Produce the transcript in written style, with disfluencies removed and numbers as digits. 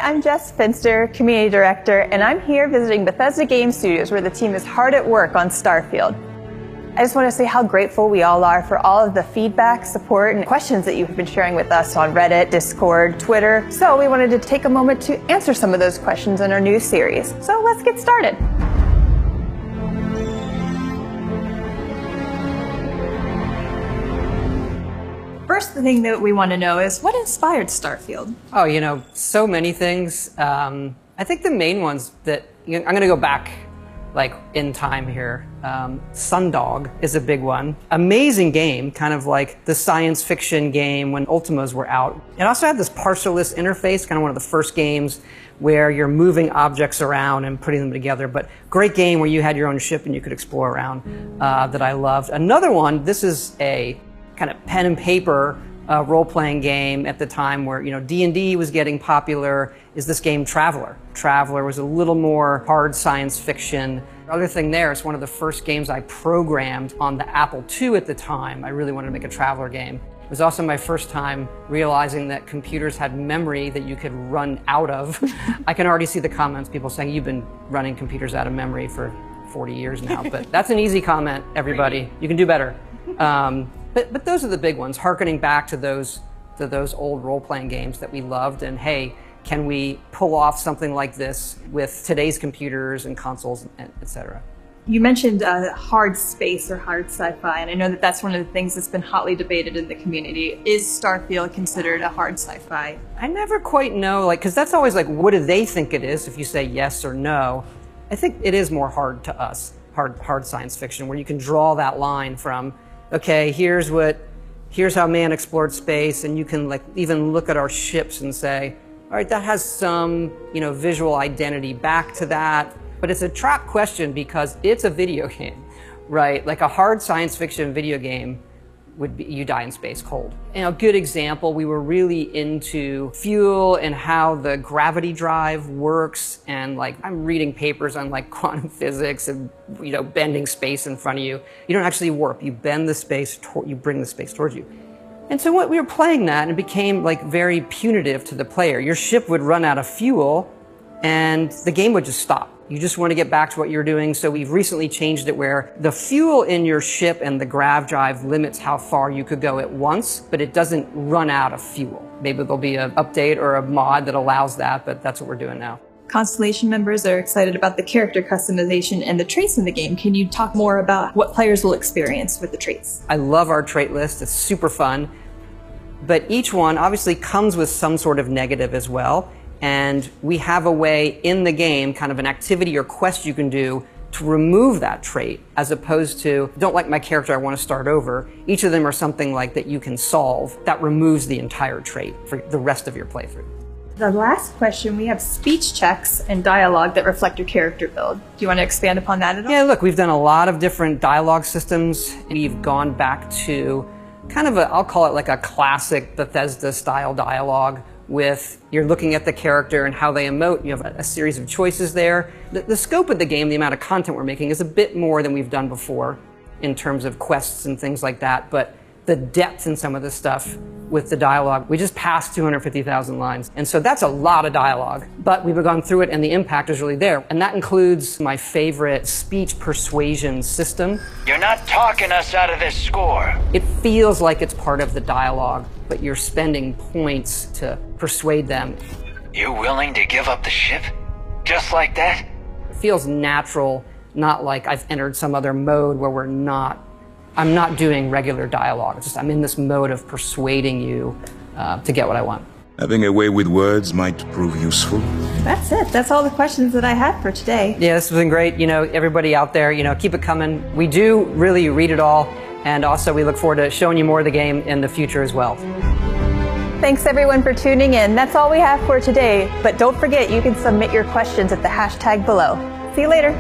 I'm Jess Finster, Community Director, and I'm here visiting Bethesda Game Studios where the team is hard at work on Starfield. I just want to say how grateful we all are for all of the feedback, support, and questions that you've been sharing with us on Reddit, Discord, Twitter. So we wanted to take a moment to answer some of those questions in our new series. So let's get started. First thing that we want to know is what inspired Starfield? Oh, so many things. I think the main ones that, I'm going to go back like in time here. Sundog is a big one. Amazing game, kind of like the science fiction game when Ultimas were out. It also had this parserless interface, kind of one of the first games where you're moving objects around and putting them together, but great game where you had your own ship and you could explore around that I loved. Another one, this is a kind of pen and paper role-playing game at the time where D&D was getting popular, is this game Traveler. Traveler was a little more hard science fiction. The other thing there, it's one of the first games I programmed on the Apple II at the time. I really wanted to make a Traveler game. It was also my first time realizing that computers had memory that you could run out of. I can already see the comments, people saying, you've been running computers out of memory for 40 years now, but that's an easy comment, everybody. You can do better. But those are the big ones, hearkening back to those old role-playing games that we loved, and hey, can we pull off something like this with today's computers and consoles, etc. You mentioned hard space or hard sci-fi, and I know that that's one of the things that's been hotly debated in the community. Is Starfield considered a hard sci-fi? I never quite know, because that's always like, what do they think it is if you say yes or no? I think it is more hard to us, hard science fiction, where you can draw that line from, okay, here's how man explored space, and you can even look at our ships and say, all right, that has some visual identity back to that. But it's a trap question because it's a video game, right? Like a hard science fiction video game would be you die in space cold. A good example, we were really into fuel and how the gravity drive works, and I'm reading papers on quantum physics and bending space in front of you. You don't actually warp, you bend the space, you bring the space towards you. And so we were playing that, and it became very punitive to the player. Your ship would run out of fuel and the game would just stop. You just want to get back to what you're doing, so we've recently changed it where the fuel in your ship and the grav drive limits how far you could go at once, but it doesn't run out of fuel. Maybe there'll be an update or a mod that allows that, but that's what we're doing now. Constellation members are excited about the character customization and the traits in the game. Can you talk more about what players will experience with the traits? I love our trait list, it's super fun, but each one obviously comes with some sort of negative as well. And we have a way in the game, kind of an activity or quest you can do to remove that trait, as opposed to, don't like my character, I want to start over. Each of them are something that you can solve that removes the entire trait for the rest of your playthrough. The last question, we have speech checks and dialogue that reflect your character build. Do you want to expand upon that at all? Yeah, look, we've done a lot of different dialogue systems. We've gone back to kind of I'll call it a classic Bethesda style dialogue, with you're looking at the character and how they emote. You have a series of choices there. The scope of the game, the amount of content we're making, is a bit more than we've done before in terms of quests and things like that, but the depth in some of the stuff with the dialogue, we just passed 250,000 lines. And so that's a lot of dialogue, but we've gone through it and the impact is really there. And that includes my favorite speech persuasion system. You're not talking us out of this score. It feels like it's part of the dialogue, but you're spending points to persuade them. You willing to give up the ship? Just like that? It feels natural, not like I've entered some other mode where I'm not doing regular dialogue. It's just I'm in this mode of persuading you to get what I want. Having a way with words might prove useful. That's it. That's all the questions that I had for today. Yeah, this has been great. Everybody out there, keep it coming. We do really read it all. And also we look forward to showing you more of the game in the future as well. Thanks everyone for tuning in. That's all we have for today. But don't forget, you can submit your questions at the hashtag below. See you later.